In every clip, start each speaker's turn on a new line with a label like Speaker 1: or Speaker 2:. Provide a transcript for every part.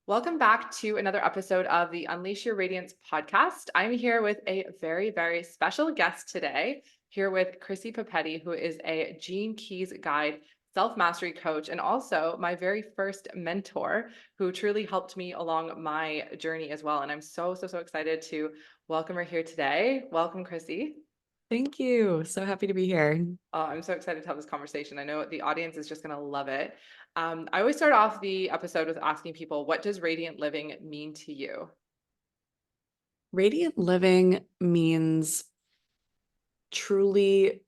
Speaker 1: Welcome back to another episode of the Unleash Your Radiance podcast. I'm here with a very, very special guest today, here with Chrissy Papetti, who is a Gene Keys guide, self mastery coach, and also my very first mentor who truly helped me along my journey as well. And I'm so excited to welcome her here today. Welcome, Chrissy.
Speaker 2: Thank you. So happy to be here.
Speaker 1: I'm so excited to have this conversation. I know the audience is just going to love it. I always start off the episode with asking people, what does radiant living mean to you?
Speaker 2: Radiant living means truly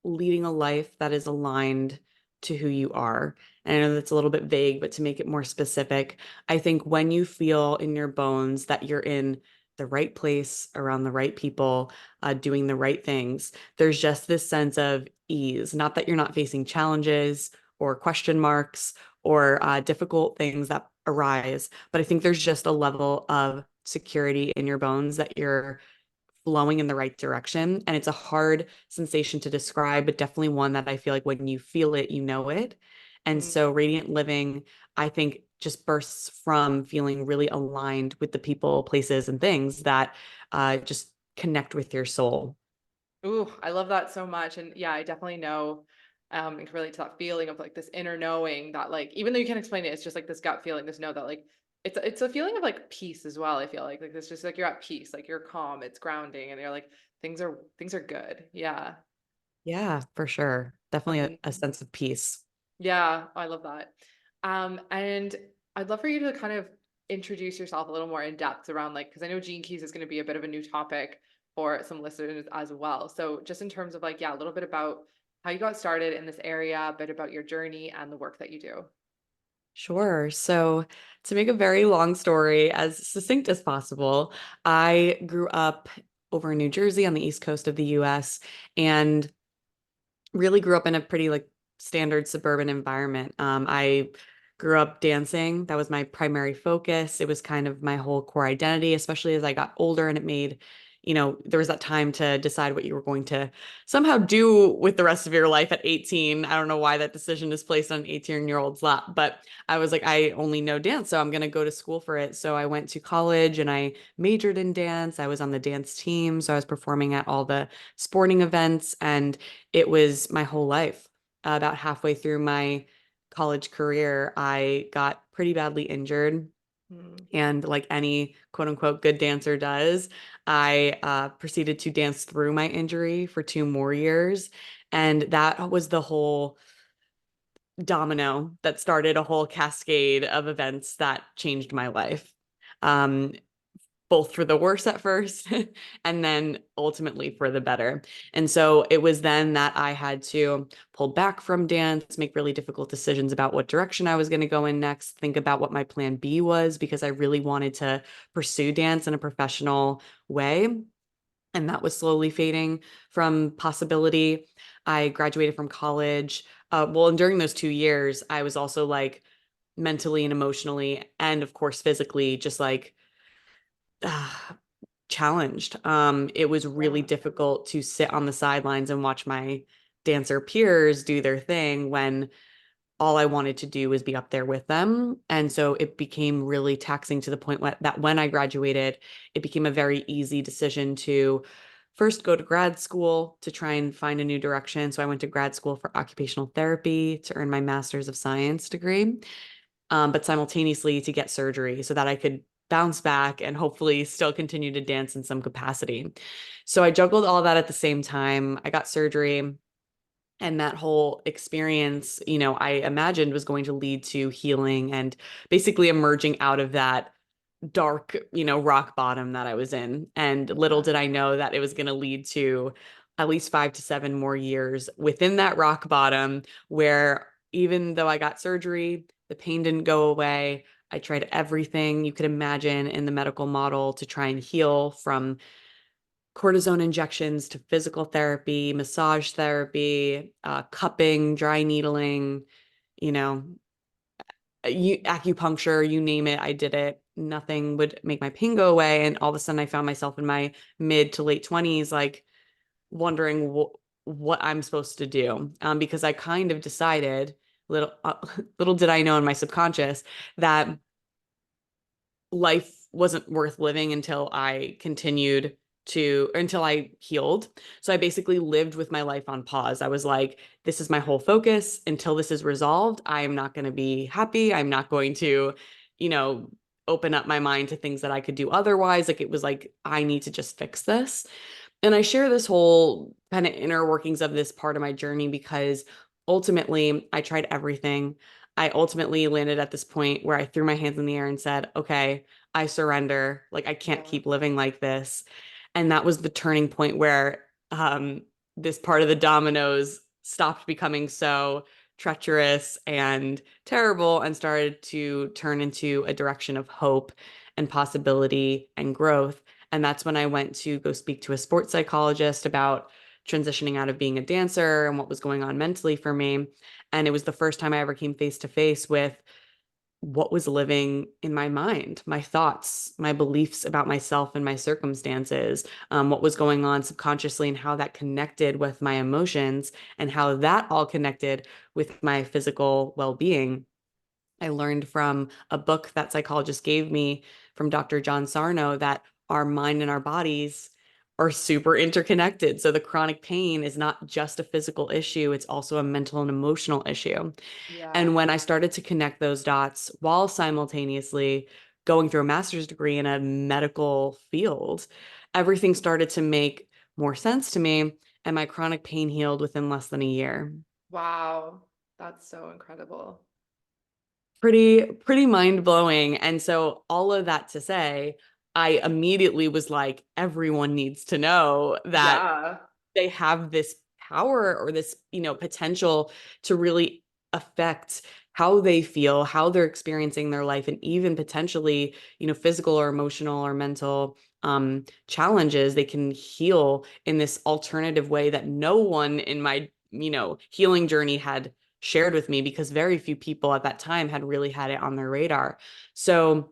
Speaker 2: leading a life that is aligned to who you are. And I know that's a little bit vague, but to make it more specific, I think when you feel in your bones that you're in the right place around the right people, doing the right things, there's just this sense of ease. Not that you're not facing challenges or question marks or difficult things that arise, but I think there's just a level of security in your bones that you're flowing in the right direction. And it's a hard sensation to describe, but definitely one that I feel like when you feel it, you know it. And
Speaker 1: Mm.
Speaker 2: so radiant living, I think, just bursts from feeling really aligned with the people, places, and things that just connect with your soul.
Speaker 1: Ooh, I love that so much. And yeah, I definitely know and can relate to that feeling of like this inner knowing that like even though you can't explain it, it's just like this gut feeling, this know that like it's a feeling of like peace as well. I feel like it's just like you're at peace, like you're calm, it's grounding, and you're like things are good. Yeah.
Speaker 2: Yeah, for sure. Definitely a
Speaker 1: Amazing.
Speaker 2: sense of peace.
Speaker 1: Yeah, I love that. And I'd love for you to kind of introduce yourself a little more in depth around like, because I know Gene Keys is going to be a bit of a new topic for some listeners as well. So just in terms of like, yeah, a little bit about how you got started in this area, a bit about your journey and the work that you do.
Speaker 2: Sure. So, to make a very long story as succinct as possible, I grew up over in New Jersey on the East Coast of the US and really grew up in a pretty like standard suburban environment. I grew up dancing. That was my primary focus. It was kind of my whole core identity, especially as I got older and it made, there was that time to decide what you were going to somehow do with the rest of your life at 18. I don't know why that decision is placed on an 18-year-old's lap, but I was like, I only know dance, so I'm going to go to school for it. So I went to college and I majored in dance. I was on the dance team, so I was performing at all the sporting events and it was my whole life. About halfway through my college career, I got pretty badly injured.
Speaker 1: Mm.
Speaker 2: And like any quote unquote good dancer does, I proceeded to dance through my injury for 2 more years. And that was the whole domino that started a whole cascade of events that changed my life. Um, both for the worse at first and then ultimately for the better. And so it was then that I had to pull back from dance, make really difficult decisions about what direction I was going to go in next, think about what my plan B was because I really wanted to pursue dance in a professional way. And that was slowly fading from possibility. I graduated from college. Well, and during those 2 years, I was also like mentally and emotionally, and of course, physically, just like uh, challenged. It was really
Speaker 1: Yeah.
Speaker 2: difficult to sit on the sidelines and watch my dancer peers do their thing when all I wanted to do was be up there with them. And so it became really taxing to the point that when I graduated, it became a very easy decision to first go to grad school to try and find a new direction. So I went to grad school for occupational therapy to earn my master's of science degree, but simultaneously to get surgery so that I could bounce back and hopefully still continue to dance in some capacity. So I juggled all that at the same time. I got surgery. And that whole experience, I imagined was going to lead to healing and basically emerging out of that dark, rock bottom that I was in. And little
Speaker 1: Yeah.
Speaker 2: did I know that it was going to lead to at least 5 to 7 more years within that rock bottom, where even though I got surgery, the pain didn't go away. I tried everything you could imagine in the medical model to try and heal, from cortisone injections to physical therapy, massage therapy, cupping, dry needling, you know, acupuncture, you name it, I did it. Nothing would make my pain go away. And all of a sudden, I found myself in my mid to late 20s, like wondering what I'm supposed to do. Because I kind of decided, little, little did I know in my subconscious, that life wasn't worth living until until I healed. So I basically lived with my life on pause. I was like, this is my whole focus. Until this is resolved, I am not going to be happy. I'm not going to, you know, open up my mind to things that I could do otherwise. Like it was like, I need to just fix this. And I share this whole kind of inner workings of this part of my journey because ultimately I tried everything. I ultimately landed at this point where I threw my hands in the air and said, okay, I surrender. Like, I can't
Speaker 1: Yeah.
Speaker 2: keep living like this. And that was the turning point where this part of the dominoes stopped becoming so treacherous and terrible and started to turn into a direction of hope and possibility and growth. And that's when I went to go speak to a sports psychologist about transitioning out of being a dancer and what was going on mentally for me. And it was the first time I ever came face to face with what was living in my mind, my thoughts, my beliefs about myself and my circumstances, what was going on subconsciously and how that connected with my emotions and how that all connected with my physical well being. I learned from a book that psychologist gave me from Dr. John Sarno that our mind and our bodies are super interconnected. So the chronic pain is not just a physical issue, it's also a mental and emotional issue.
Speaker 1: Yeah.
Speaker 2: And when I started to connect those dots while simultaneously going through a master's degree in a medical field, everything started to make more sense to me. And my chronic pain healed within less than a year.
Speaker 1: Wow. That's so incredible.
Speaker 2: Pretty mind blowing. And so all of that to say, I immediately was like, everyone needs to know that
Speaker 1: Yeah.
Speaker 2: they have this power or this, potential to really affect how they feel, how they're experiencing their life, and even potentially, physical or emotional or mental challenges. They can heal in this alternative way that no one in my, healing journey had shared with me because very few people at that time had really had it on their radar. So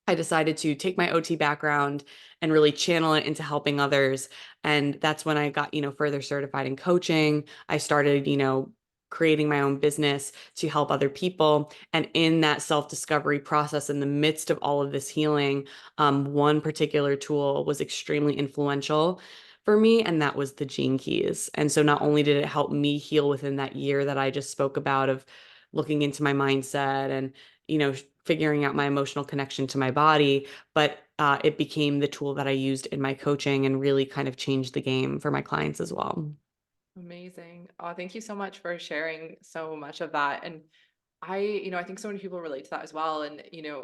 Speaker 2: I decided to take my OT background and really channel it into helping others. And that's when I got, further certified in coaching. I started, creating my own business to help other people. And in that self-discovery process, in the midst of all of this healing, one particular tool was extremely influential for me, and that was the Gene Keys. And so not only did it help me heal within that year that I just spoke about of looking into my mindset and, figuring out my emotional connection to my body, but it became the tool that I used in my coaching and really kind of changed the game for my clients as well.
Speaker 1: Amazing. Oh, thank you so much for sharing so much of that. And I think so many people relate to that as well. And,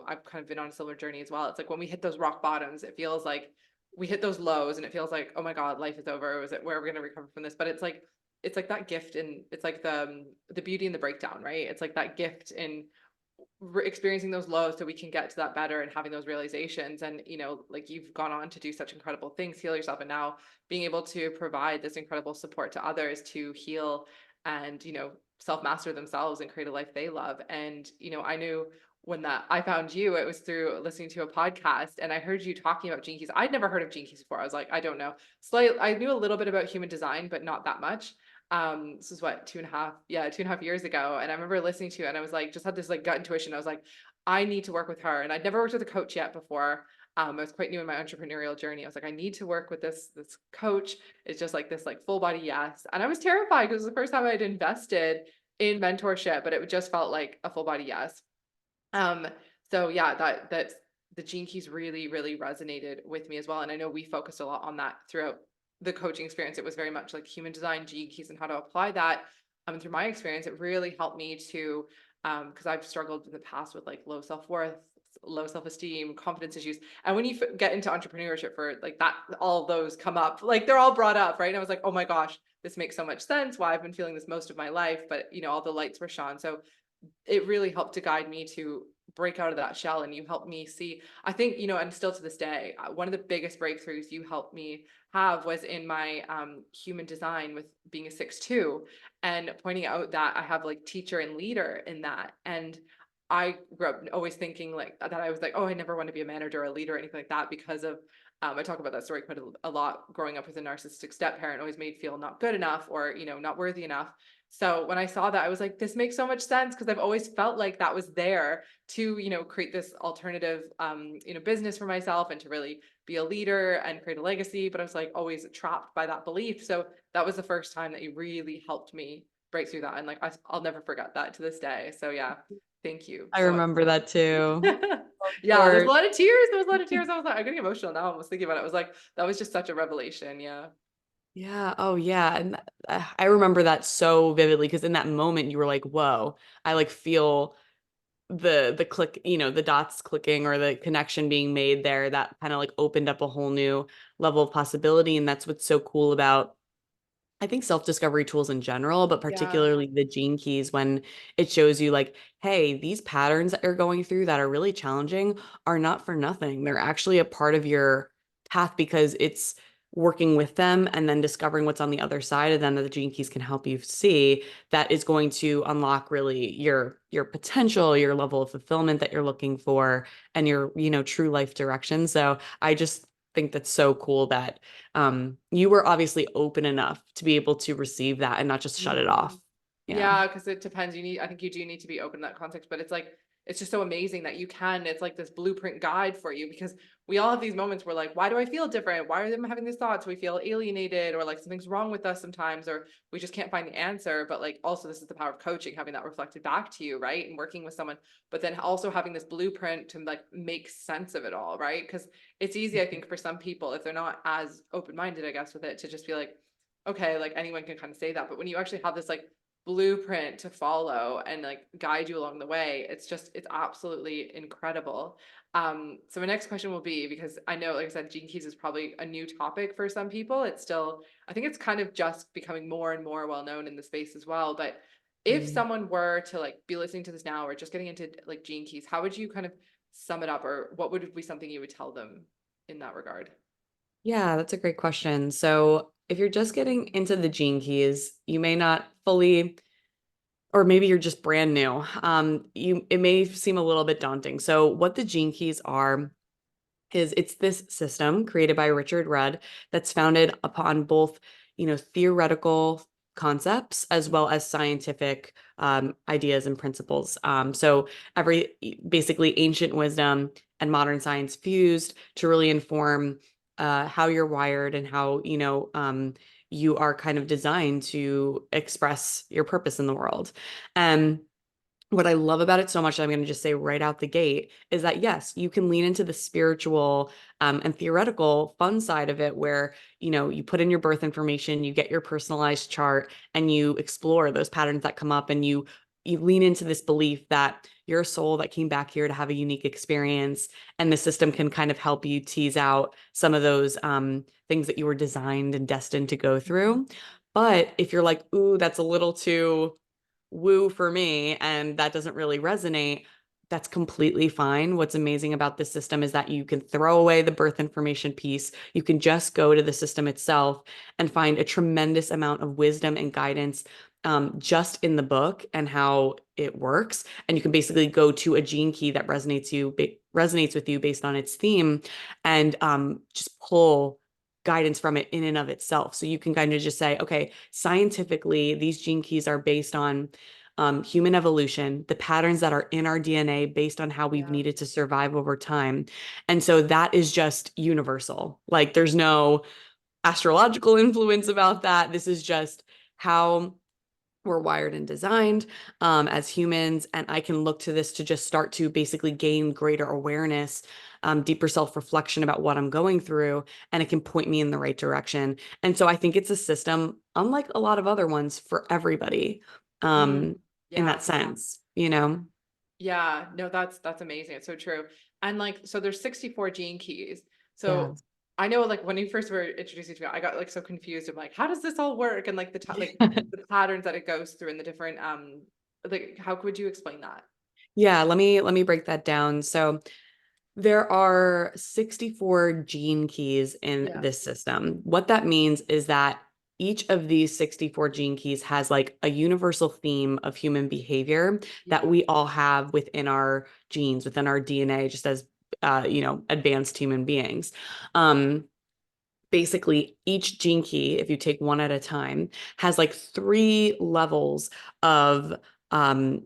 Speaker 1: I've kind of been on a similar journey as well. It's like when we hit those rock bottoms, it feels like we hit those lows and it feels like, oh my God, life is over. Is it where are we going to recover from this? But it's like that gift and it's like the beauty in the breakdown, right? It's like that gift in experiencing those lows so we can get to that better and having those realizations. And like you've gone on to do such incredible things, heal yourself, and now being able to provide this incredible support to others to heal and self master themselves and create a life they love. And I knew when that I found you, it was through listening to a podcast, and I heard you talking about gene keys. I'd never heard of gene keys before. I was like, I don't know. I knew a little bit about human design, but not that much. This is what, 2.5 years ago. And I remember listening to it and I was like, just had this like gut intuition. I was like, I need to work with her. And I'd never worked with a coach yet before. I was quite new in my entrepreneurial journey. I was like, I need to work with this coach. It's just like this like full body yes. And I was terrified because it was the first time I'd invested in mentorship, but it just felt like a full body yes. Um, so yeah, that's the gene keys really, really resonated with me as well. And I know we focused a lot on that throughout the coaching experience. It was very much like human design, gene keys, and how to apply that. Through my experience, it really helped me to, because I've struggled in the past with like low self-worth, low self-esteem, confidence issues. And when you get into entrepreneurship for like that, all of those come up, like they're all brought up, right? And I was like, oh my gosh, this makes so much sense. Why I've been feeling this most of my life, but all the lights were shone. So it really helped to guide me to break out of that shell, and you helped me see, I think, and still to this day, one of the biggest breakthroughs you helped me have was in my human design with being a 6'2", and pointing out that I have like teacher and leader in that. And I grew up always thinking like that I was like, oh, I never want to be a manager or a leader or anything like that because of I talk about that story quite a lot. Growing up with a narcissistic step parent always made feel not good enough or, not worthy enough. So when I saw that, I was like, this makes so much sense because I've always felt like that was there to, create this alternative, business for myself and to really be a leader and create a legacy. But I was like always trapped by that belief. So that was the first time that you really helped me break through that. And like, I'll never forget that to this day. So yeah, thank you
Speaker 2: I
Speaker 1: so much.
Speaker 2: remember that too. Of
Speaker 1: Yeah, there's a
Speaker 2: course.
Speaker 1: lot of tears. There was a lot of tears. I was like, I'm getting emotional now. I was thinking about it. I was like, that was just such a revelation. Yeah.
Speaker 2: Yeah. Oh, yeah. And I remember that so vividly because in that moment you were like, whoa, I like feel the click, the dots clicking or the connection being made there that kind of like opened up a whole new level of possibility. And that's what's so cool about I think self-discovery tools in general, but
Speaker 1: Yeah.
Speaker 2: particularly the gene keys when it shows you like, hey, these patterns that you're going through that are really challenging are not for nothing. They're actually a part of your path because it's working with them and then discovering what's on the other side of them that the gene keys can help you see that is going to unlock really your potential, your level of fulfillment that you're looking for and your, true life direction. So I just think that's so cool that you were obviously open enough to be able to receive that and not just shut it off.
Speaker 1: Mhm.
Speaker 2: Yeah.
Speaker 1: Yeah, because it depends. I think you do need to be open in that context, but it's like, it's just so amazing that it's like this blueprint guide for you because we all have these moments where like, why do I feel different? Why are them having these thoughts? We feel alienated or like something's wrong with us sometimes, or we just can't find the answer. But like, also, this is the power of coaching, having that reflected back to you, right? And working with someone, but then also having this blueprint to like make sense of it all, right? Because it's easy, I think, for some people, if they're not as open-minded, I guess, with it, to just be like, okay, like anyone can kind of say that. But when you actually have this like blueprint to follow and like guide you along the way, it's absolutely incredible. So my next question will be, because I know, like I said, gene keys is probably a new topic for some people. It's still, I think it's kind of just becoming more and more well known in the space as well. But if
Speaker 2: Mm.
Speaker 1: someone were to like be listening to this now or just getting into like gene keys, how would you kind of sum it up, or what would be something you would tell them in that regard?
Speaker 2: Yeah, that's a great question. So if you're just getting into the gene keys, you may not fully, or maybe you're just brand new. It may seem a little bit daunting. So what the gene keys are is it's this system created by Richard Rudd that's founded upon both, theoretical concepts as well as scientific ideas and principles. So every basically ancient wisdom and modern science fused to really inform how you're wired and how you are kind of designed to express your purpose in the world. And what I love about it so much, I'm going to just say right out the gate, is that yes, you can lean into the spiritual and theoretical fun side of it where, you put in your birth information, you get your personalized chart and you explore those patterns that come up and you lean into this belief that you're a soul that came back here to have a unique experience and the system can kind of help you tease out some of those things that you were designed and destined to go through. But if you're like, ooh, that's a little too woo for me and that doesn't really resonate, that's completely fine. What's amazing about this system is that you can throw away the birth information piece. You can just go to the system itself and find a tremendous amount of wisdom and guidance just in the book and how it works. And you can basically go to a gene key that resonates with you based on its theme and just pull guidance from it in and of itself. So you can kind of just say, okay, scientifically, these gene keys are based on human evolution, the patterns that are in our DNA based on how we've
Speaker 1: Yeah.
Speaker 2: needed to survive over time. And so that is just universal. Like there's no astrological influence about that. This is just how we're wired and designed as humans. And I can look to this to just start to basically gain greater awareness, deeper self reflection about what I'm going through, and it can point me in the right direction. And so I think it's a system, unlike a lot of other ones, for everybody
Speaker 1: Mm,
Speaker 2: in
Speaker 1: yeah.
Speaker 2: that sense.
Speaker 1: Yeah, no, that's amazing. It's so true. And like, so there's 64 gene keys.
Speaker 2: Yeah.
Speaker 1: So I know like when you first were introducing to me, I got like so confused. I'm like, how does this all work? And like like the patterns that it goes through and the different like how could you explain that?
Speaker 2: Yeah, let me break that down. So there are 64 gene keys in
Speaker 1: Yeah.
Speaker 2: this system. What that means is that each of these 64 gene keys has like a universal theme of human behavior that
Speaker 1: Yeah.
Speaker 2: we all have within our genes, within our DNA, just as advanced human beings. Basically, each gene key, if you take one at a time, has like 3 levels of um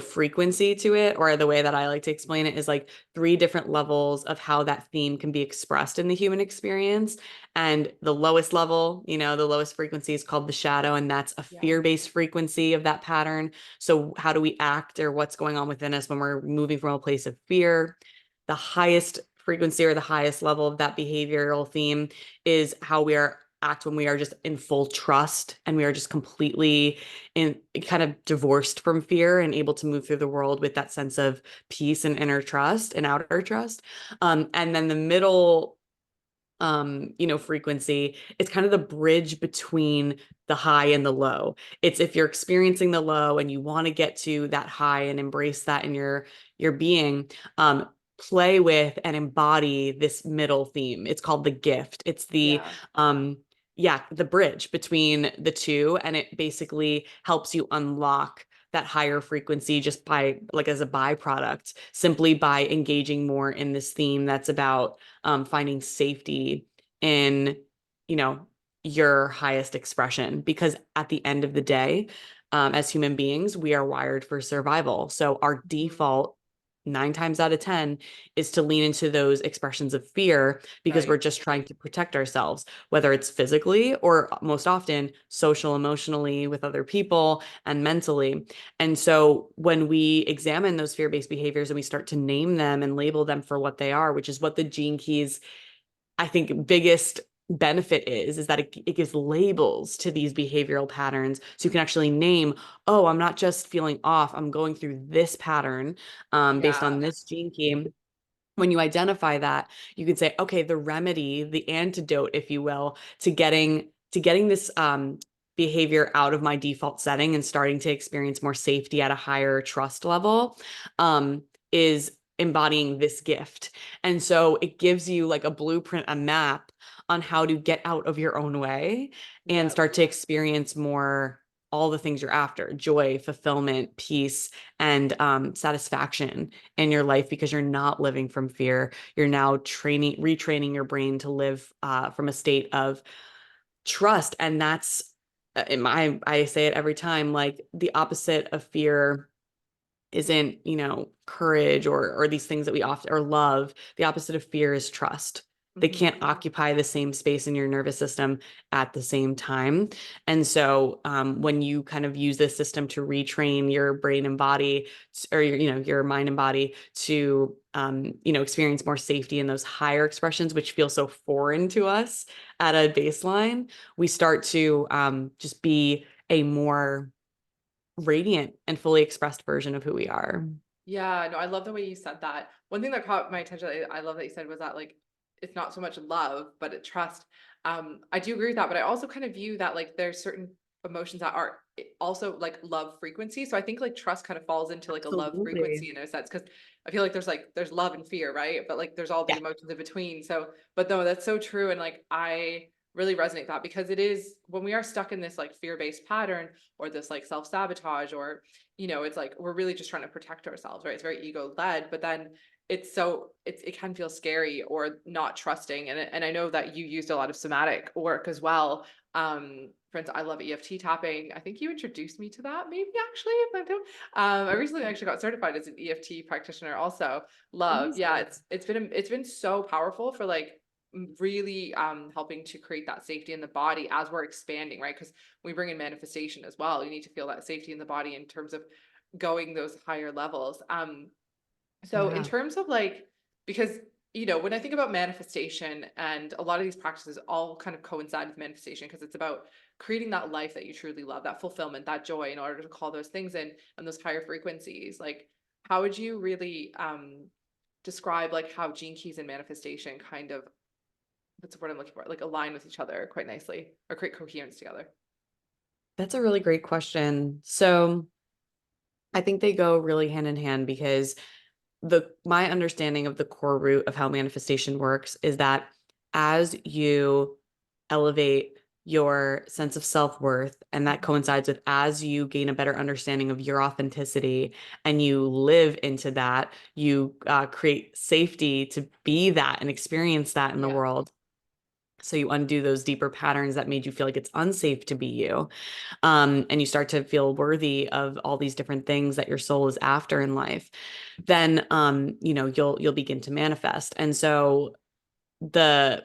Speaker 2: frequency to it, or the way that I like to explain it is like 3 different levels of how that theme can be expressed in the human experience. And the lowest level, the lowest frequency is called the shadow, and that's a
Speaker 1: Yeah.
Speaker 2: fear-based frequency of that pattern. So how do we act, or what's going on within us when we're moving from a place of fear? The highest frequency, or the highest level of that behavioral theme, is how we act when we are just in full trust, and we are just completely in kind of divorced from fear and able to move through the world with that sense of peace and inner trust and outer trust. And then the middle frequency, it's kind of the bridge between the high and the low. It's if you're experiencing the low and you want to get to that high and embrace that in your being, play with and embody this middle theme. It's called the gift. It's the
Speaker 1: Yeah.
Speaker 2: the bridge between the two, and it basically helps you unlock that higher frequency just by, like, as a byproduct, simply by engaging more in this theme that's about finding safety in, you know, your highest expression. Because at the end of the day, as human beings, we are wired for survival. So our
Speaker 1: Mhm.
Speaker 2: default 9 times out of 10 is to lean into those expressions of fear, because we're
Speaker 1: Right.
Speaker 2: just trying to protect ourselves, whether it's physically or most often social, emotionally, with other people, and mentally. And so when we examine those fear-based behaviors and we start to name them and label them for what they are, which is what the gene keys, I think, biggest benefit is that it gives labels to these behavioral patterns. So you can actually name, oh, I'm not just feeling off, I'm going through this pattern based on
Speaker 1: Yeah.
Speaker 2: this gene key. When you identify that, you can say, okay, the remedy, the antidote, if you will, to getting this behavior out of my default setting and starting to experience more safety at a higher trust level, is embodying this gift. And so it gives you like a blueprint, a map on how to get out of your own way and
Speaker 1: Yeah.
Speaker 2: start to experience more, all the things you're after: joy, fulfillment, peace, and satisfaction in your life, because you're not living from fear. You're now retraining your brain to live from a state of trust. And that's, I say it every time, like, the opposite of fear isn't, courage, or these things that we often, or love. The opposite of fear is trust. They can't
Speaker 1: Mhm.
Speaker 2: occupy the same space in your nervous system at the same time. And so when you kind of use this system to retrain your brain and body, or your mind and body, to experience more safety in those higher expressions, which feel so foreign to us at a baseline, we start to just be a more radiant and fully expressed version of who we are.
Speaker 1: Yeah, no, I love the way you said that. One thing that caught my attention, I love that you said, was that like it's not so much love, but it's trust. I do agree with that, but I also kind of view that like there's certain emotions that are also like love frequency. So I think like trust kind of falls into like a love
Speaker 2: Absolutely.
Speaker 1: frequency in a sense, because I feel like there's love and fear, right? But like there's all the
Speaker 2: Yeah.
Speaker 1: emotions in between. So, but no, that's so true, and like I really resonate with that, because it is when we are stuck in this like fear-based pattern, or this like self-sabotage, or it's like we're really just trying to protect ourselves, right? It's very ego led, but then it can feel scary or not trusting. And I know that you used a lot of somatic work as well. For instance, I love EFT tapping. I think you introduced me to that, maybe, actually, if I don't. I recently actually got certified as an EFT practitioner also. Love. Yeah,
Speaker 2: Amazing.
Speaker 1: it's been so powerful for like really helping to create that safety in the body as we're expanding, right? Because we bring in manifestation as well. You need to feel that safety in the body in terms of going those higher levels. So in
Speaker 2: Yeah.
Speaker 1: terms of like, because when I think about manifestation, and a lot of these practices all kind of coincide with manifestation, because it's about creating that life that you truly love, that fulfillment, that joy, in order to call those things in and those higher frequencies. Like, how would you really describe like how gene keys and manifestation kind of, what's the word I'm looking for, like align with each other quite nicely, or create coherence together?
Speaker 2: That's a really great question. So I think they go really hand in hand, because my understanding of the core root of how manifestation works is that as you elevate your sense of self-worth. And that coincides with as you gain a better understanding of your authenticity and you live into that, you create safety to be that and experience that in the
Speaker 1: Yeah.
Speaker 2: world. So you undo those deeper patterns that made you feel like it's unsafe to be you. And you start to feel worthy of all these different things that your soul is after in life. Then, you'll begin to manifest. And so the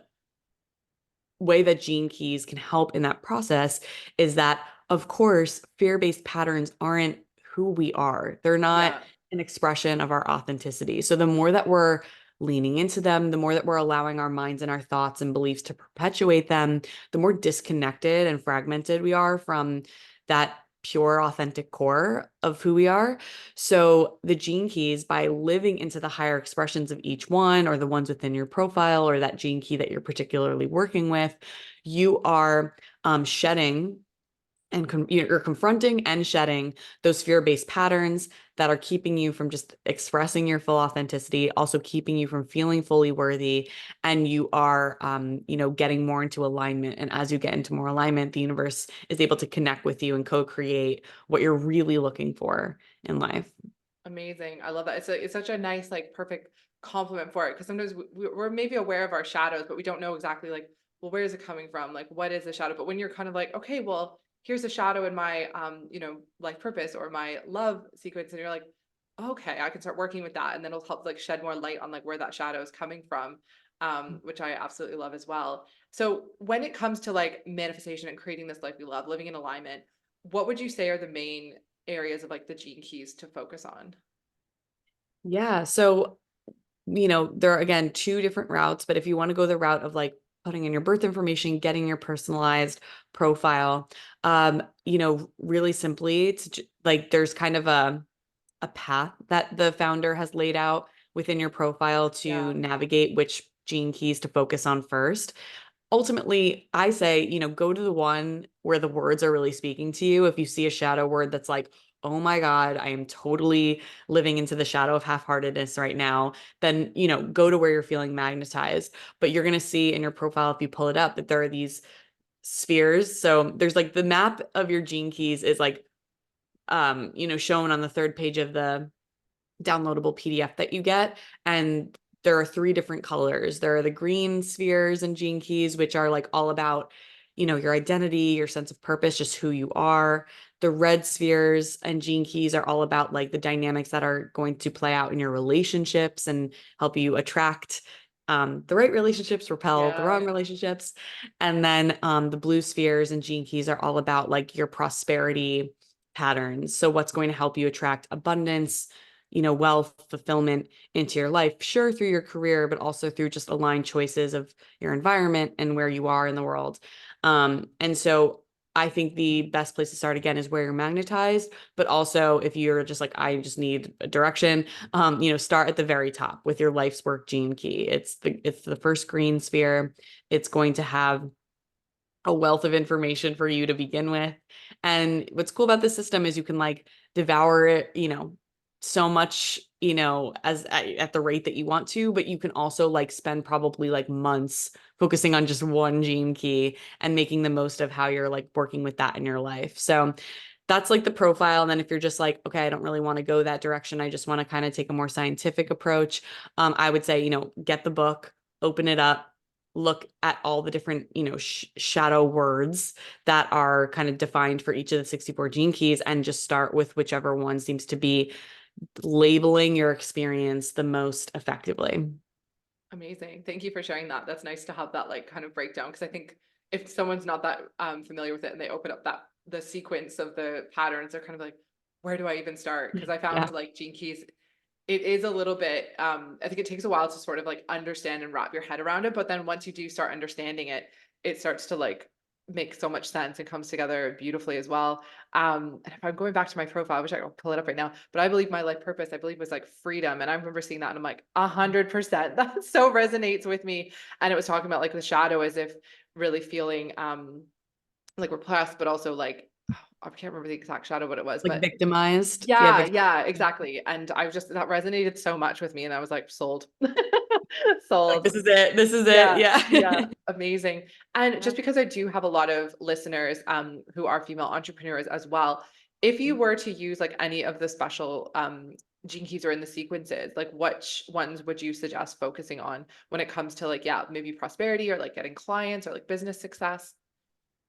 Speaker 2: way that gene keys can help in that process is that, of course, fear-based patterns aren't who we are. They're not
Speaker 1: Yeah.
Speaker 2: an expression of our authenticity. So the more that we're leaning into them, the more that we're allowing our minds and our thoughts and beliefs to perpetuate them, the more disconnected and fragmented we are from that pure, authentic core of who we are. So the gene keys, by living into the higher expressions of each one, or the ones within your profile, or that gene key that you're particularly working with, you are shedding and you're confronting and shedding those fear-based patterns that are keeping you from just expressing your full authenticity, also keeping you from feeling fully worthy. And you are, getting more into alignment. And as you get into more alignment, the universe is able to connect with you and co-create what you're really looking for in life.
Speaker 1: Amazing. I love that. It's such a nice, like, perfect compliment for it. Because sometimes we're maybe aware of our shadows, but we don't know exactly, like, well, where is it coming from? Like, what is the shadow? But when you're kind of like, okay, well, here's a shadow in my, life purpose or my love sequence, and you're like, okay, I can start working with that, and then it'll help like shed more light on like where that shadow is coming from, which I absolutely love as well. So when it comes to like manifestation and creating this life we love, living in alignment, what would you say are the main areas of like the gene keys to focus on?
Speaker 2: Yeah. So, there are again two different routes, but if you want to go the route of like putting in your birth information, getting your personalized profile, really simply, like there's kind of a path that the founder has laid out within your profile to
Speaker 1: Yeah.
Speaker 2: navigate which gene keys to focus on first. Ultimately, I say, go to the one where the words are really speaking to you. If you see a shadow word that's like, oh my God, I am totally living into the shadow of half-heartedness right now, then, go to where you're feeling magnetized. But you're going to see in your profile, if you pull it up, that there are these spheres. So there's like the map of your gene keys is like, shown on the third page of the downloadable PDF that you get. And there are three different colors. There are the green spheres and gene keys, which are like all about, your identity, your sense of purpose, just who you are. The red spheres and gene keys are all about like the dynamics that are going to play out in your relationships and help you attract the right relationships, repel the
Speaker 1: Yeah.
Speaker 2: wrong relationships. And then the blue spheres and gene keys are all about like your prosperity patterns. So what's going to help you attract abundance, wealth, fulfillment into your life, sure, through your career, but also through just aligned choices of your environment and where you are in the world. And so I think the best place to start again is where you're magnetized, but also if you're just like, I just need a direction, start at the very top with your life's work gene key. It's the first green sphere. It's going to have a wealth of information for you to begin with. And what's cool about this system is you can like devour it, so much, as at the rate that you want to, but you can also like spend probably like months focusing on just one gene key and making the most of how you're like working with that in your life. So that's like the profile. And then if you're just like, okay, I don't really want to go that direction, I just want to kind of take a more scientific approach, I would say, get the book, open it up, look at all the different, shadow words that are kind of defined for each of the 64 gene keys, and just start with whichever one seems to be labeling your experience the most effectively.
Speaker 1: Amazing. Thank you for sharing that. That's nice to have that like kind of breakdown, because I think if someone's not that familiar with it and they open up that the sequence of the patterns, they're kind of like, where do I even start? Because I
Speaker 2: Yeah.
Speaker 1: found like gene keys, it is a little bit, I think it takes a while to sort of like understand and wrap your head around it. But then once you do start understanding it, it starts to like make so much sense and comes together beautifully as well. And if I'm going back to my profile, I wish I could pull it up right now, but I believe my life purpose, I believe, was like freedom. And I remember seeing that and I'm like, 100%, that so resonates with me. And it was talking about like the shadow as if really feeling like repressed, but also like, I can't remember the exact shadow what it was,
Speaker 2: Like
Speaker 1: but
Speaker 2: victimized. Yeah,
Speaker 1: yeah, yeah, exactly. And I was just, that resonated so much with me and I was like, sold.
Speaker 2: Like,
Speaker 1: Sold.
Speaker 2: this is it. This is it.
Speaker 1: Yeah,
Speaker 2: Yeah.
Speaker 1: yeah, amazing. And
Speaker 2: Yeah.
Speaker 1: just because I do have a lot of listeners who are female entrepreneurs as well, if you were to use like any of the special gene keys or in the sequences, like which ones would you suggest focusing on when it comes to like, yeah, maybe prosperity or like getting clients or like business success?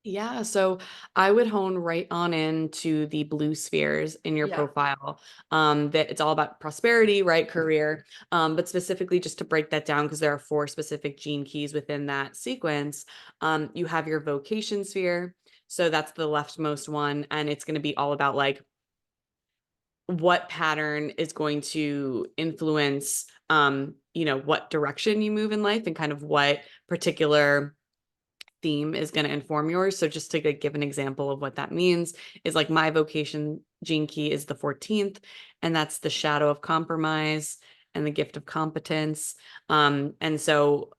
Speaker 2: Yeah, so I would hone right on into the blue spheres in your
Speaker 1: Yeah.
Speaker 2: profile. That it's all about prosperity, right? Career. But specifically just to break that down, because there are 4 specific gene keys within that sequence. You have your vocation sphere. So that's the leftmost one, and it's going to be all about like what pattern is going to influence what direction you move in life and kind of what particular theme is going to inform yours. So just to give an example of what that means is like my vocation gene key is the 14th, and that's the shadow of compromise and the gift of competence. And so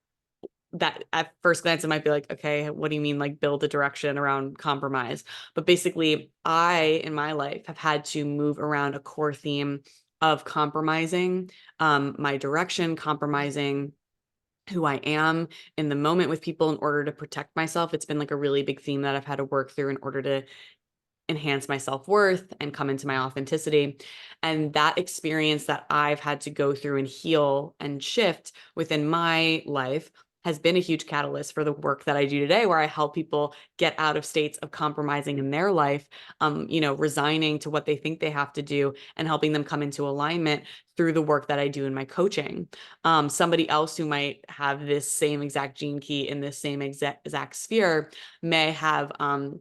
Speaker 2: that at first glance, it might be like, okay, what do you mean like build a direction around compromise? But basically, I in my life have had to move around a core theme of compromising my direction, compromising who I am in the moment with people in order to protect myself. It's been like a really big theme that I've had to work through in order to enhance my self-worth and come into my authenticity. And that experience that I've had to go through and heal and shift within my life has been a huge catalyst for the work that I do today, where I help people get out of states of compromising in their life, resigning to what they think they have to do and helping them come into alignment through the work that I do in my coaching. Somebody else who might have this same exact gene key in this same exact sphere may have gotten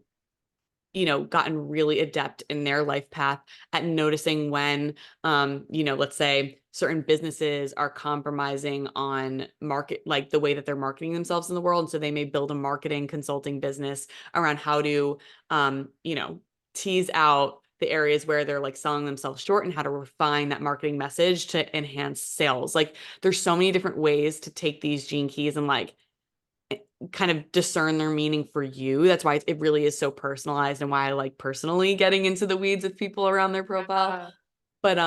Speaker 2: really adept in their life path at noticing when, let's say certain businesses are compromising on market, like the way that they're marketing themselves in the world. And so they may build a marketing consulting business around how to, tease out the areas where they're like selling themselves short and how to refine that marketing message to enhance sales. Like there's so many different ways to take these gene keys and like kind of discern their meaning for you. That's why it really is so personalized and why I like personally getting into the weeds with people around their profile.
Speaker 1: Yeah.
Speaker 2: But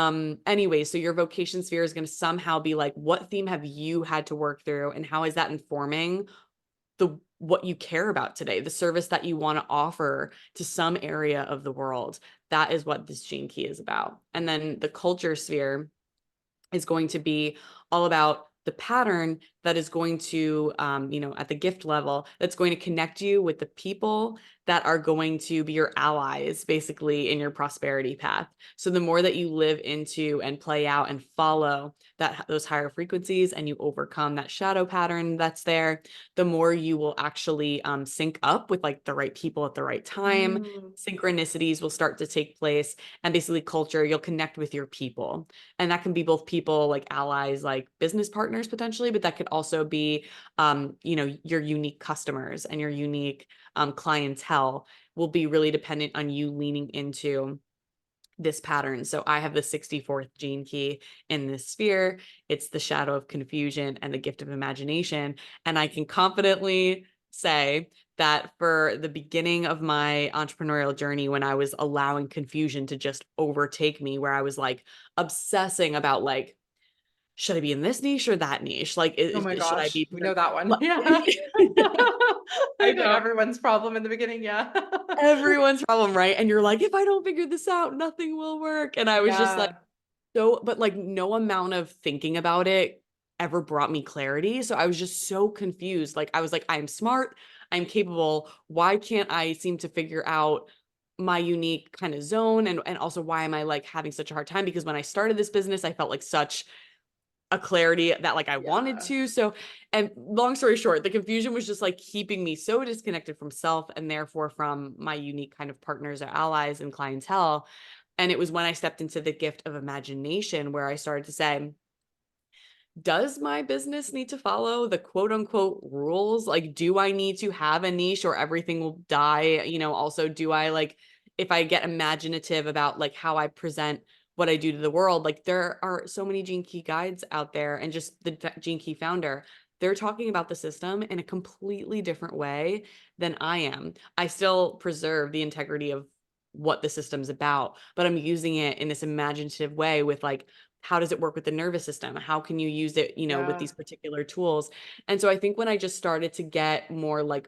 Speaker 2: anyway, so your vocation sphere is going to somehow be like, what theme have you had to work through and how is that informing the what you care about today, the service that you want to offer to some area of the world? That is what this gene key is about. And then the culture sphere is going to be all about the pattern that is going to, at the gift level, that's going to connect you with the people that are going to be your allies, basically, in your prosperity path. So the more that you live into and play out and follow those higher frequencies and you overcome that shadow pattern that's there, the more you will actually sync up with like the right people at the right time.
Speaker 1: Mm.
Speaker 2: Synchronicities will start to take place, and basically culture, you'll connect with your people. And that can be both people like allies, like business partners potentially, but that could also be, your unique customers and your unique clientele will be really dependent on you leaning into this pattern. So I have the 64th gene key in this sphere. It's the shadow of confusion and the gift of imagination. And I can confidently say that for the beginning of my entrepreneurial journey, when I was allowing confusion to just overtake me, where I was like obsessing about like, should I be in this niche or that niche? Like,
Speaker 1: Oh my
Speaker 2: should I
Speaker 1: gosh,
Speaker 2: be?
Speaker 1: we know that one.
Speaker 2: Like,
Speaker 1: Yeah.
Speaker 2: I
Speaker 1: I feel like
Speaker 2: know.
Speaker 1: everyone's problem in the beginning. Yeah.
Speaker 2: Everyone's problem, right? And you're like, if I don't figure this out, nothing will work. And I was just like,
Speaker 1: Yeah.
Speaker 2: but like no amount of thinking about it ever brought me clarity. So I was just so confused. Like I was like, I'm smart, I'm capable. Why can't I seem to figure out my unique kind of zone? And also why am I like having such a hard time? Because when I started this business, I felt like such a clarity that like I wanted
Speaker 1: Yeah.
Speaker 2: to. So, and long story short, the confusion was just like keeping me so disconnected from self and therefore from my unique kind of partners or allies and clientele. And it was when I stepped into the gift of imagination where I started to say, does my business need to follow the quote unquote rules? Like, do I need to have a niche or everything will die? Also, do I like, if I get imaginative about like how I present what I do to the world, like there are so many Gene Key guides out there and just the Gene Key founder, they're talking about the system in a completely different way than I am. I still preserve the integrity of what the system's about, but I'm using it in this imaginative way with like how does it work with the nervous system? How can you use it, with
Speaker 1: Yeah.
Speaker 2: these particular tools? And so I think when I just started to get more like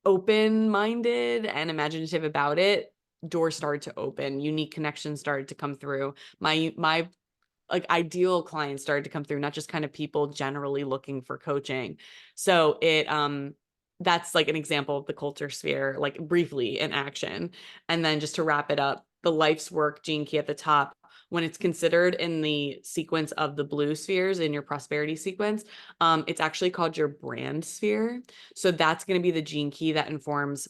Speaker 2: open-minded and imaginative about it, doors started to open, unique connections started to come through. My like ideal clients started to come through, not just kind of people generally looking for coaching. So that's like an example of the culture sphere, like briefly in action. And then just to wrap it up, the life's work gene key at the top, when it's considered in the sequence of the blue spheres in your prosperity sequence, it's actually called your brand sphere. So that's going to be the gene key that informs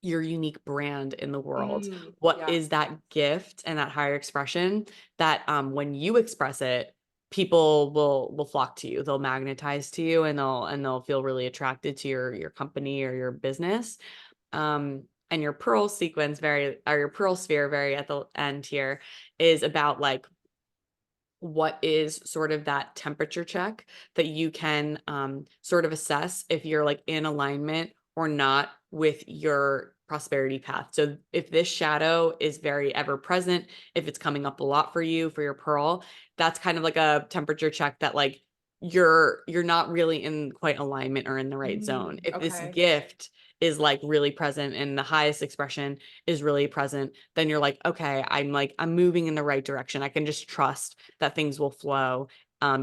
Speaker 2: your unique brand in the world. What
Speaker 1: Yeah.
Speaker 2: is that gift and that higher expression that when you express it, people will flock to you. They'll magnetize to you, and they'll feel really attracted to your company or your business. And your pearl sequence or your pearl sphere very at the end here is about like what is sort of that temperature check that you can sort of assess if you're like in alignment or not with your prosperity path. So if this shadow is very ever present, if it's coming up a lot for you for your pearl, that's kind of like a temperature check that like you're not really in quite alignment or in the right zone. If this
Speaker 1: Okay.
Speaker 2: gift is like really present and the highest expression is really present, then you're like, okay, I'm moving in the right direction. I can just trust that things will flow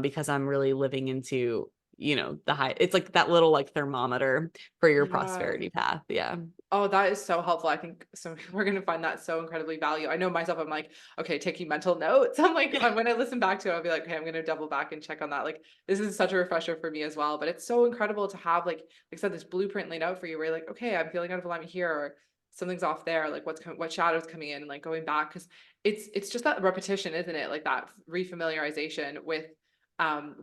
Speaker 2: because I'm really living into, the high. It's like that little like thermometer for your
Speaker 1: Yeah.
Speaker 2: prosperity path. Yeah.
Speaker 1: Oh, that is so helpful. I think so we're gonna find that so incredibly valuable. I know myself, I'm like, okay, taking mental notes. I'm like, when I listen back to it, I'll be like, okay, I'm gonna double back and check on that. Like, this is such a refresher for me as well. But it's so incredible to have like I said, this blueprint laid out for you where you're like, okay, I'm feeling out of alignment here, or something's off there. Like, what shadow's coming in, and like going back because it's just that repetition, isn't it? Like that refamiliarization with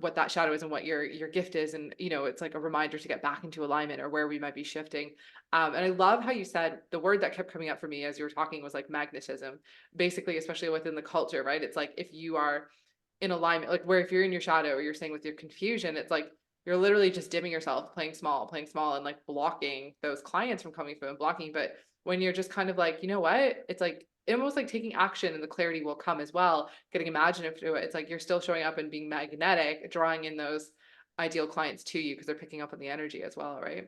Speaker 1: what that shadow is and what your gift is, and it's like a reminder to get back into alignment or where we might be shifting. And I love how you said the word that kept coming up for me as you were talking was like magnetism, basically, especially within the culture, right? It's like if you are in alignment, like where if you're in your shadow or you're saying with your confusion, it's like you're literally just dimming yourself, playing small, and like blocking those clients from coming through and blocking. But when you're just kind of like, you know what? It's like almost like taking action and the clarity will come as well, getting imaginative to it. It's like you're still showing up and being magnetic, drawing in those ideal clients to you because they're picking up on the energy as well, right?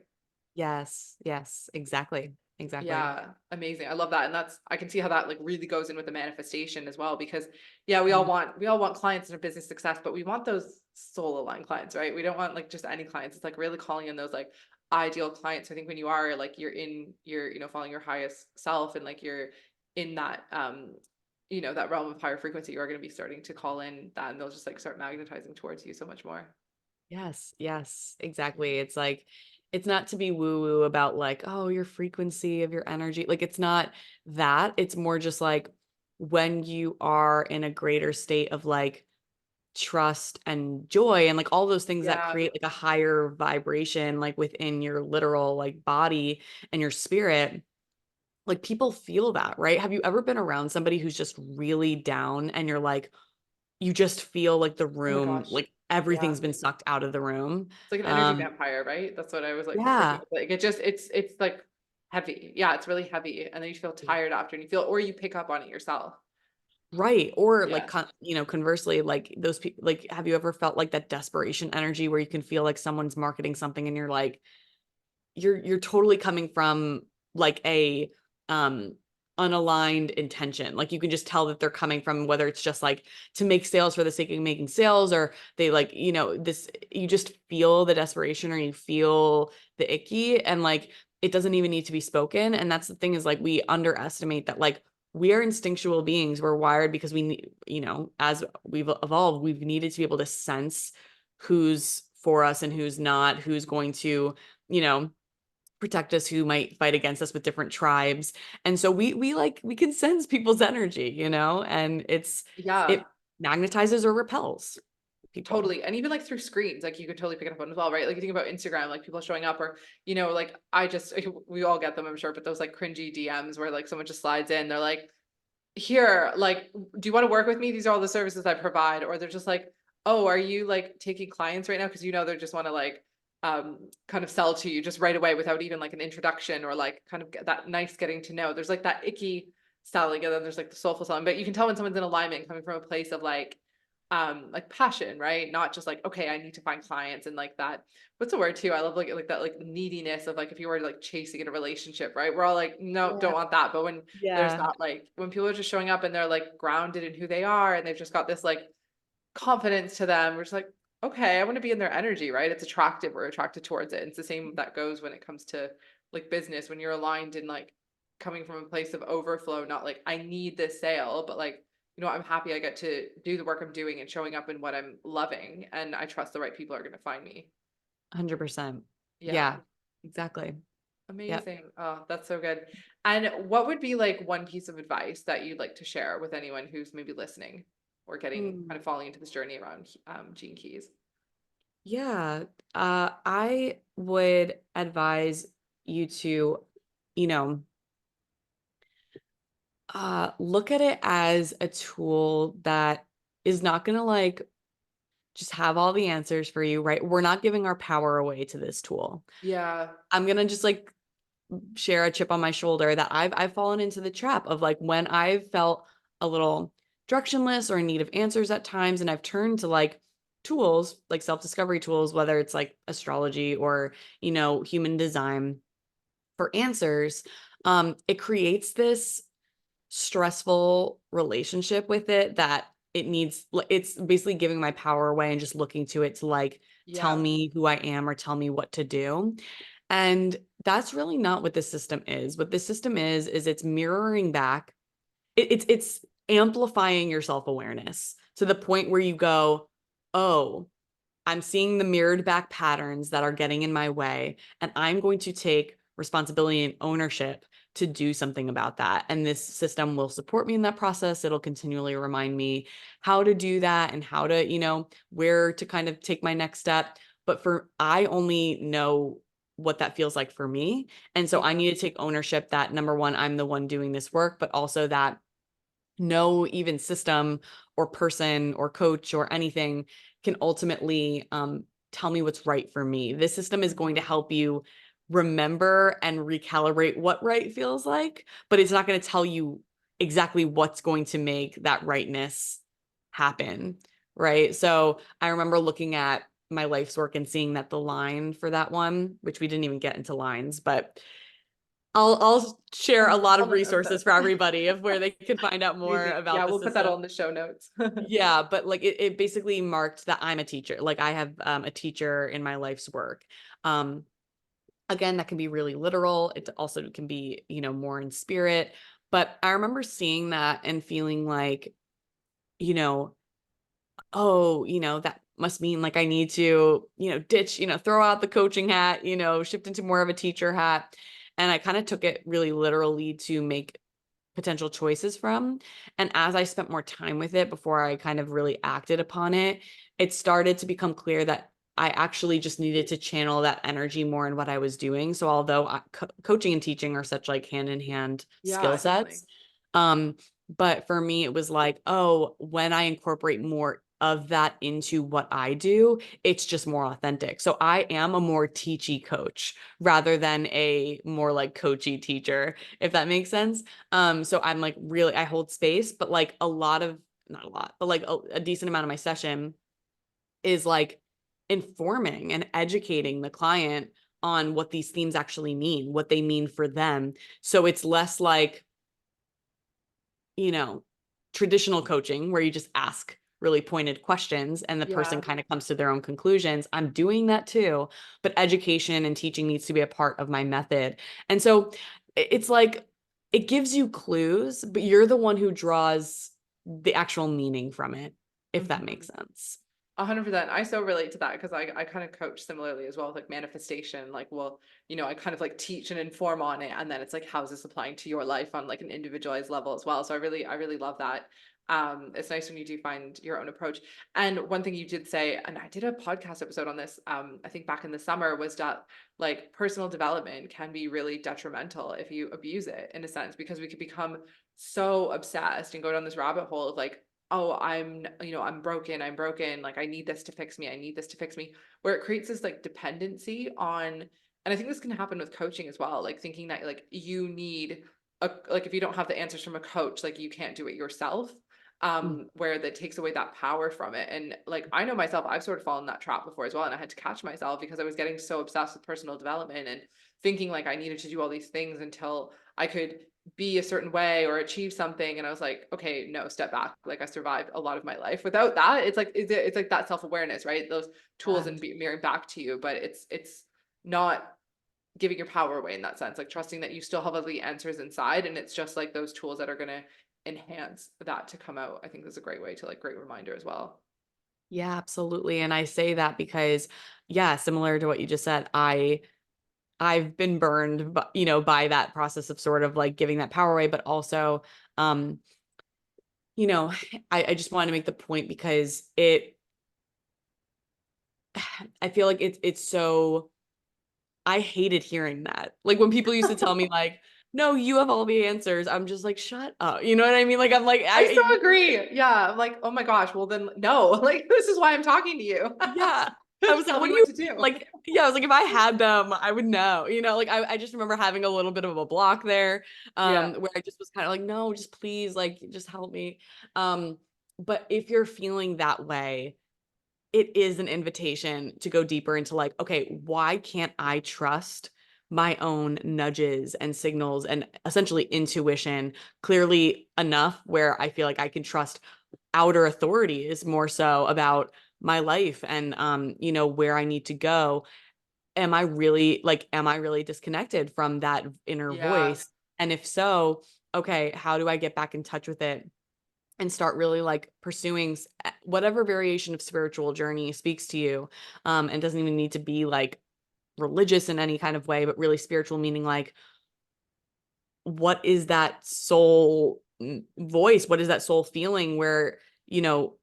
Speaker 2: Yes. Yes. Exactly. Exactly.
Speaker 1: Yeah, amazing. I love that. And that's I can see how that like really goes in with the manifestation as well because yeah, we all
Speaker 2: Mhm.
Speaker 1: want clients and a business success, but we want those soul aligned clients, right? We don't want like just any clients. It's like really calling in those like ideal clients. I think when you are like you're in your, following your highest self and like you're in that that realm of higher frequency, you are going to be starting to call in that and they'll just like start magnetizing towards you so much more.
Speaker 2: Yes, yes, exactly. It's like, it's not to be woo woo about like, oh, your frequency of your energy. Like, it's not that. It's more just like when you are in a greater state of like trust and joy and like all those things that
Speaker 1: Yeah.
Speaker 2: create like a higher vibration, like within your literal like body and your spirit. Like people feel that, right? Have you ever been around somebody who's just really down and you're like, you just feel like the
Speaker 1: Oh my
Speaker 2: room,
Speaker 1: gosh.
Speaker 2: like
Speaker 1: Yeah.
Speaker 2: everything's been sucked out of the room?
Speaker 1: It's like an energy
Speaker 2: Um,
Speaker 1: vampire, right? That's what I was like thinking.
Speaker 2: Yeah,
Speaker 1: Like it just it's like heavy. Yeah, it's really heavy. And then you feel tired after and you feel or you pick up on it yourself.
Speaker 2: right. Or like,
Speaker 1: Yeah.
Speaker 2: conversely, like those people, like, have you ever felt like that desperation energy where you can feel like someone's marketing something and you're like, you're totally coming from like a um unaligned intention. Like you can just tell that they're coming from whether it's just like to make sales for the sake of making sales or they like, this you just feel the desperation or you feel the icky and like it doesn't even need to be spoken. And that's the thing is like we underestimate that like we are instinctual beings. We're wired because we need, as we've evolved, we've needed to be able to sense who's for us and who's not, who's going to, you know, protect us, who might fight against us with different tribes. And so we can sense people's energy, and
Speaker 1: Yeah.
Speaker 2: it magnetizes or repels people.
Speaker 1: Totally. And even like through screens, like you could totally pick it up on as well, right? Like you think about Instagram, like people showing up or, like I just we all get them, I'm sure, but those like cringy DMs where like someone just slides in, they're like, here, like, do you want to work with me? These are all the services I provide. Or they're just like, oh, are you like taking clients right now? Because they just want to like kind of sell to you just right away without even like an introduction or like kind of get that nice getting to know. There's like that icky selling and then there's like the soulful selling. But you can tell when someone's in alignment coming from a place of like like passion, right? Not just like, okay, I need to find clients and like that. What's the word too? I love like that like neediness of like if you were like chasing in a relationship, right? We're all like, no,
Speaker 2: Yeah.
Speaker 1: don't want that. But when there's
Speaker 2: Yeah.
Speaker 1: that like when people are just showing up and they're like grounded in who they are and they've just got this like confidence to them, we're just like, okay, I want to be in their energy, right? It's attractive. We're attracted towards it. It's the same that goes when it comes to like business, when you're aligned in like coming from a place of overflow, not like I need this sale, but like, I'm happy I get to do the work I'm doing and showing up in what I'm loving. And I trust the right people are going to find me.
Speaker 2: 100%.
Speaker 1: Yeah.
Speaker 2: Yeah, exactly. Yep.
Speaker 1: Amazing. Oh, that's so good. And what would be like one piece of advice that you'd like to share with anyone who's maybe listening or getting kind
Speaker 2: Mm.
Speaker 1: of falling into this journey around Gene Keys?
Speaker 2: Yeah. I would advise you to, you know, look at it as a tool that is not going to like just have all the answers for you, right? We're not giving our power away to this tool.
Speaker 1: Yeah.
Speaker 2: I'm going to just like share a chip on my shoulder that I've fallen into the trap of like when I've felt a little directionless or in need of answers at times, and I've turned to like tools, like self-discovery tools, whether it's like astrology or, human design for answers. It creates this stressful relationship with it that it's basically giving my power away and just looking to it to like tell
Speaker 1: Yeah.
Speaker 2: me who I am or tell me what to do. And that's really not what the system is. What the system is it's mirroring back. It's amplifying your self-awareness to the point where you go, oh, I'm seeing the mirrored back patterns that are getting in my way, and I'm going to take responsibility and ownership to do something about that. And this system will support me in that process. It'll continually remind me how to do that and how to, where to kind of take my next step. But I only know what that feels like for me. And so I
Speaker 1: Yeah.
Speaker 2: need to take ownership that number one, I'm the one doing this work, but also that no even system or person or coach or anything can ultimately tell me what's right for me. This system is going to
Speaker 1: Mhm.
Speaker 2: help you remember and recalibrate what right feels like, but it's not going to tell you exactly what's going to make that rightness happen. Right. So I remember looking at my life's work and seeing that the line for that one, which we didn't even get into lines, but I'll share a lot
Speaker 1: I'll
Speaker 2: of
Speaker 1: note
Speaker 2: resources for
Speaker 1: that.
Speaker 2: everybody of where they can find out more
Speaker 1: Amazing. Yeah,
Speaker 2: about the
Speaker 1: we'll put that all
Speaker 2: system.
Speaker 1: in the show notes.
Speaker 2: Yeah, but like it basically marked that I'm a teacher. Like I have a teacher in my life's work. Um, Again, that can be really literal. It also can be, more in spirit. But I remember seeing that and feeling like, you know, oh, that must mean like I need to, ditch, throw out the coaching hat, shift into more of a teacher hat. And I kind of took it really literally to make potential choices from. And as I spent more time with it before I kind of really acted upon it, it started to become clear that I actually just needed to channel that energy more in what I was doing. So although coaching and teaching are such like hand in hand skill
Speaker 1: Yeah,
Speaker 2: sets,
Speaker 1: definitely.
Speaker 2: um, but for me, it was like, oh, when I incorporate more of that into what I do, it's just more authentic. So I am a more teachy coach rather than a more like coachy teacher, if that makes sense. So I'm like really, I hold space, but like not a lot, but like a decent amount of my session is like informing and educating the client on what these themes actually mean, what they mean for them. So it's less like, you know, traditional coaching where you just ask really pointed questions and the person
Speaker 1: Yeah.
Speaker 2: kind of comes to their own conclusions. I'm doing that too, but education and teaching needs to be a part of my method. And so it's like it gives you clues, but you're the one who draws the actual meaning from it, if that makes
Speaker 1: Mhm.
Speaker 2: sense.
Speaker 1: 100%. I so relate to that because I kind of coach similarly as well with like manifestation. Like, well, I kind of like teach and inform on it, and then it's like, how's this applying to your life on like an individualized level as well? So I really love that. It's nice when you do find your own approach. And one thing you did say, and I did a podcast episode on this, I think back in the summer, was that like personal development can be really detrimental if you abuse it in a sense, because we could become so obsessed and go down this rabbit hole of like, oh, I'm broken, like I need this to fix me, I need this to fix me, where it creates this like dependency on, and I think this can happen with coaching as well, like thinking that like you need like if you don't have the answers from a coach, like you can't do it yourself.
Speaker 2: Mm.
Speaker 1: where that takes away that power from it. And like, I know myself, I've sort of fallen in that trap before as well. And I had to catch myself because I was getting so obsessed with personal development and thinking like I needed to do all these things until I could be a certain way or achieve something. And I was like, okay, no, step back. Like, I survived a lot of my life without that. It's like that self-awareness, right? Those tools
Speaker 2: Yeah.
Speaker 1: and mirroring back to you, but it's not giving your power away in that sense, like trusting that you still have all the answers inside. And it's just like those tools that are going to enhance that to come out. I think is a great way to like, great reminder as well.
Speaker 2: Yeah, absolutely. And I say that because, yeah, similar to what you just said, I've been burned, by that process of sort of like giving that power away, but also, um, you know, I just wanted to make the point because I feel like it's so, I hated hearing that. Like when people used to tell me like, no, you have all the answers. I'm just like, shut up. You know what I mean? Like, I'm like,
Speaker 1: I so agree. Yeah. I'm like, oh my gosh, well then no, like this is why I'm talking to you.
Speaker 2: yeah. I was like,
Speaker 1: Tell
Speaker 2: what
Speaker 1: me
Speaker 2: do
Speaker 1: what
Speaker 2: you
Speaker 1: to do.
Speaker 2: like? Yeah, I was like, if I had them, I would know. Like I just remember having a little bit of a block there,
Speaker 1: Yeah.
Speaker 2: where I just was kind of like, no, just please, like, just help me. Um, but if you're feeling that way, it is an invitation to go deeper into like, okay, why can't I trust my own nudges and signals and essentially intuition clearly enough where I feel like I can trust outer authority is more so about my life and where I need to go. Am I really disconnected from that inner
Speaker 1: Yeah.
Speaker 2: voice? And if so, okay, how do I get back in touch with it and start really like pursuing whatever variation of spiritual journey speaks to you? And doesn't even need to be like religious in any kind of way, but really spiritual, meaning like, what is that soul voice? What is that soul feeling where, you know,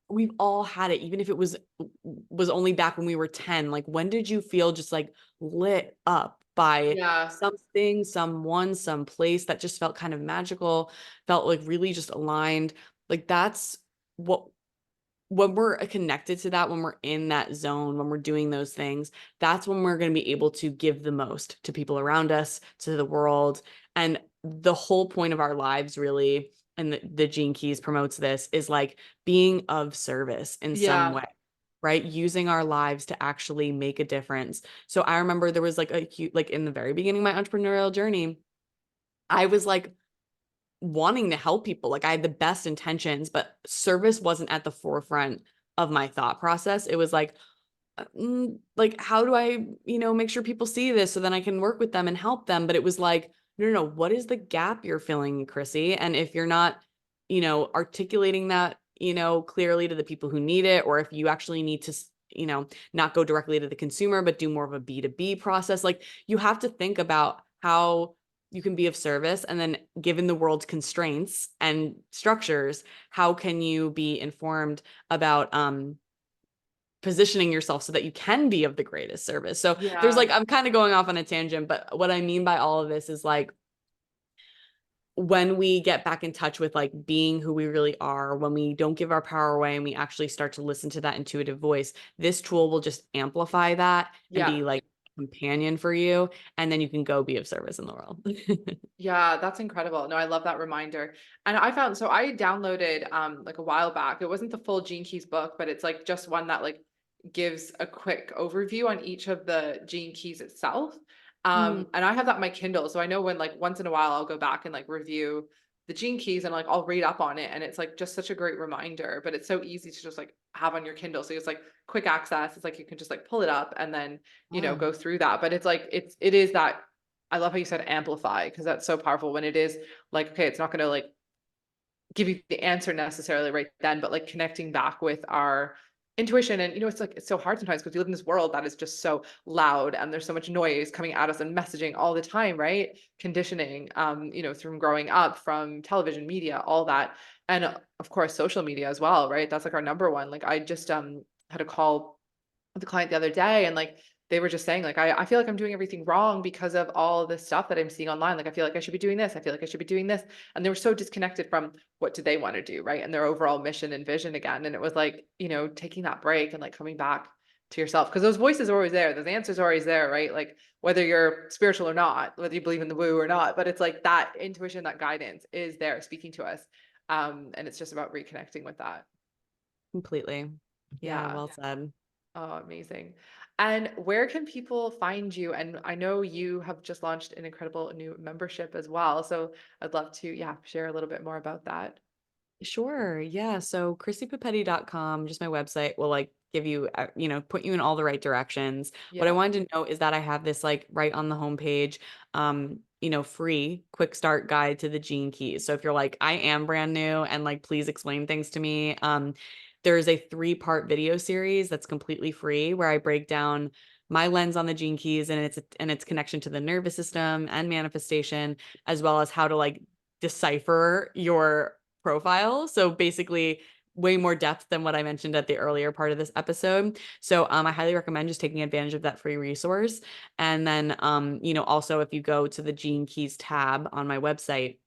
Speaker 2: we've all had it, even if it was only back when we were 10. Like, when did you feel just like lit up by
Speaker 1: Yeah.
Speaker 2: something, someone, some place that just felt kind of magical, felt like really just aligned? Like, that's what, when we're connected to that, when we're in that zone, when we're doing those things, that's when we're going to be able to give the most to people around us, to the world. And the whole point of our lives, really, and the Gene Keys promotes this, is like being of service in some
Speaker 1: Yeah.
Speaker 2: way, right? Using our lives to actually make a difference. So I remember there was like like in the very beginning of my entrepreneurial journey, I was like wanting to help people. Like I had the best intentions, but service wasn't at the forefront of my thought process. It was like, how do I, make sure people see this so then I can work with them and help them? But it was like, no, no, no, what is the gap you're filling, Chrissy? And if you're not, articulating that, clearly to the people who need it, or if you actually need to, not go directly to the consumer, but do more of a B2B process, like you have to think about how you can be of service. And then given the world's constraints and structures, how can you be informed about, positioning yourself so that you can be of the greatest service. So there's
Speaker 1: Yeah.
Speaker 2: like, I'm kind of going off on a tangent, but what I mean by all of this is like, when we get back in touch with like being who we really are, when we don't give our power away and we actually start to listen to that intuitive voice, this tool will just amplify that and
Speaker 1: Yeah.
Speaker 2: be like a companion for you. And then you can go be of service in the world.
Speaker 1: Yeah, that's incredible. No, I love that reminder. And I found, so I downloaded like a while back. It wasn't the full Gene Keys book, but it's like just one that like gives a quick overview on each of the Gene Keys itself.
Speaker 2: Mm.
Speaker 1: And I have that on my Kindle. So I know when like once in a while I'll go back and like review the Gene Keys and like I'll read up on it. And it's like just such a great reminder, but it's so easy to just like have on your Kindle. So it's like quick access. It's like you can just like pull it up and then,
Speaker 2: Yeah.
Speaker 1: go through that. But it's like it is that, I love how you said amplify, because that's so powerful when it is like, okay, it's not going to like give you the answer necessarily right then, but like connecting back with our intuition. And it's like, it's so hard sometimes because we live in this world that is just so loud and there's so much noise coming at us and messaging all the time, right? Conditioning, from growing up, from television, media, all that. And of course, social media as well, right? That's like our number one. Like I just had a call with a client the other day, and like they were just saying like, I feel like I'm doing everything wrong because of all this stuff that I'm seeing online. Like I feel like I should be doing this, I feel like I should be doing this. And they were so disconnected from what do they want to do, right? And their overall mission and vision again. And it was like, taking that break and like coming back to yourself, because those voices are always there, those answers are always there, right? Like whether you're spiritual or not, whether you believe in the woo or not, but it's like that intuition, that guidance is there speaking to us. And it's just about reconnecting with that.
Speaker 2: Completely. Yeah,
Speaker 1: Yeah.
Speaker 2: well said.
Speaker 1: Oh, amazing. And where can people find you? And I know you have just launched an incredible new membership as well. So I'd love to, yeah, share a little bit more about that.
Speaker 2: Sure. Yeah. So chrissypapetti.com, just my website, will like give you, put you in all the right directions. What I
Speaker 1: Yeah.
Speaker 2: wanted to know is that I have this like right on the homepage, free quick start guide to the gene keys. So if you're like, I am brand new and like, please explain things to me. There's a 3-part video series that's completely free where I break down my lens on the gene keys and its connection to the nervous system and manifestation, as well as how to like decipher your profile. So basically, way more depth than what I mentioned at the earlier part of this episode. So I highly recommend just taking advantage of that free resource. And then, also if you go to the Gene Keys tab on my website,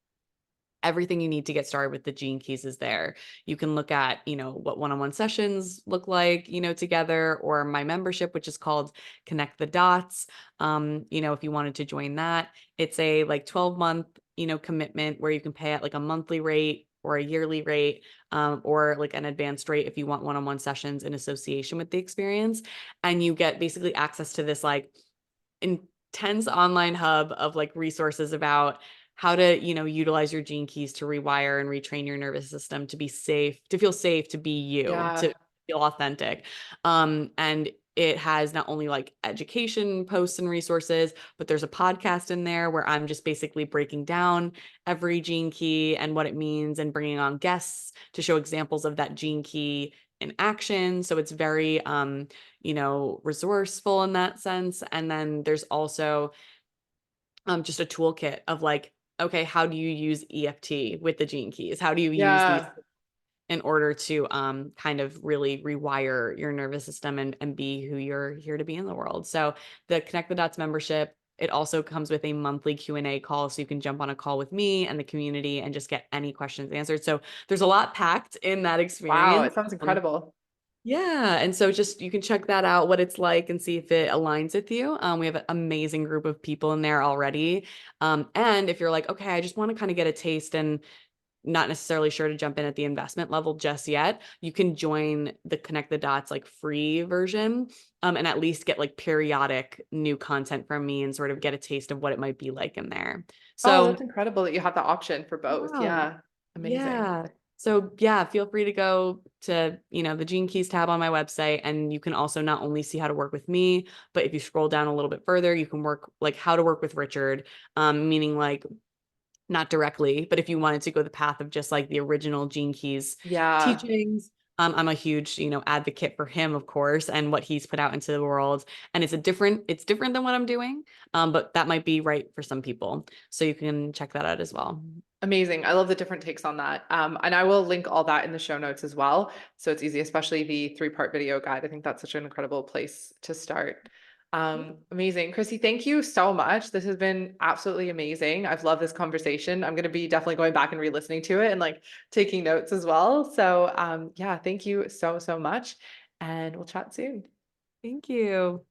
Speaker 2: everything you need to get started with the gene keys is there. You can look at, what one-on-one sessions look like, together, or my membership, which is called Connect the Dots. If you wanted to join that, it's a like 12-month, commitment where you can pay at like a monthly rate or a yearly rate, or like an advanced rate if you want one-on-one sessions in association with the experience. And you get basically access to this like intense online hub of like resources about how to, utilize your gene keys to rewire and retrain your nervous system to be safe, to feel safe, to be you, to
Speaker 1: Yeah.
Speaker 2: feel authentic. And it has not only like education posts and resources, but there's a podcast in there where I'm just basically breaking down every gene key and what it means and bringing on guests to show examples of that gene key in action. So it's very, resourceful in that sense. And then there's also just a toolkit of like, okay, how do you use EFT with the gene keys? How do you use these
Speaker 1: Yeah.
Speaker 2: in order to kind of really rewire your nervous system and be who you're here to be in the world? So the Connect the Dots membership, it also comes with a monthly Q&A call, so you can jump on a call with me and the community and just get any questions answered. So there's a lot packed in that
Speaker 1: Wow.
Speaker 2: experience.
Speaker 1: It sounds incredible.
Speaker 2: Yeah. And so just you can check that out, what it's like, and see if it aligns with you. We have an amazing group of people in there already. And if you're like, okay, I just want to kind of get a taste and not necessarily sure to jump in at the investment level just yet, you can join the Connect the Dots like free version, and at least get like periodic new content from me and sort of get a taste of what it might be like in there.
Speaker 1: Oh, that's
Speaker 2: So
Speaker 1: incredible that you have the option for both.
Speaker 2: yeah.
Speaker 1: Yeah. Amazing.
Speaker 2: Yeah. So yeah, feel free to go to, the Gene Keys tab on my website, and you can also not only see how to work with me, but if you scroll down a little bit further, you can work like how to work with Richard, meaning like not directly, but if you wanted to go the path of just like the original Gene Keys
Speaker 1: Yeah.
Speaker 2: teachings, I'm a huge, advocate for him, of course, and what he's put out into the world. And it's different than what I'm doing. But that might be right for some people. So you can check that out as well.
Speaker 1: Amazing. I love the different takes on that. And I will link all that in the show notes as well. So it's easy, especially the 3-part video guide. I think that's such an incredible place to start. Amazing. Chrissy, thank you so much. This has been absolutely amazing. I've loved this conversation. I'm going to be definitely going back and re-listening to it and like taking notes as well. So yeah, thank you so, so much. And we'll chat soon.
Speaker 2: Thank you.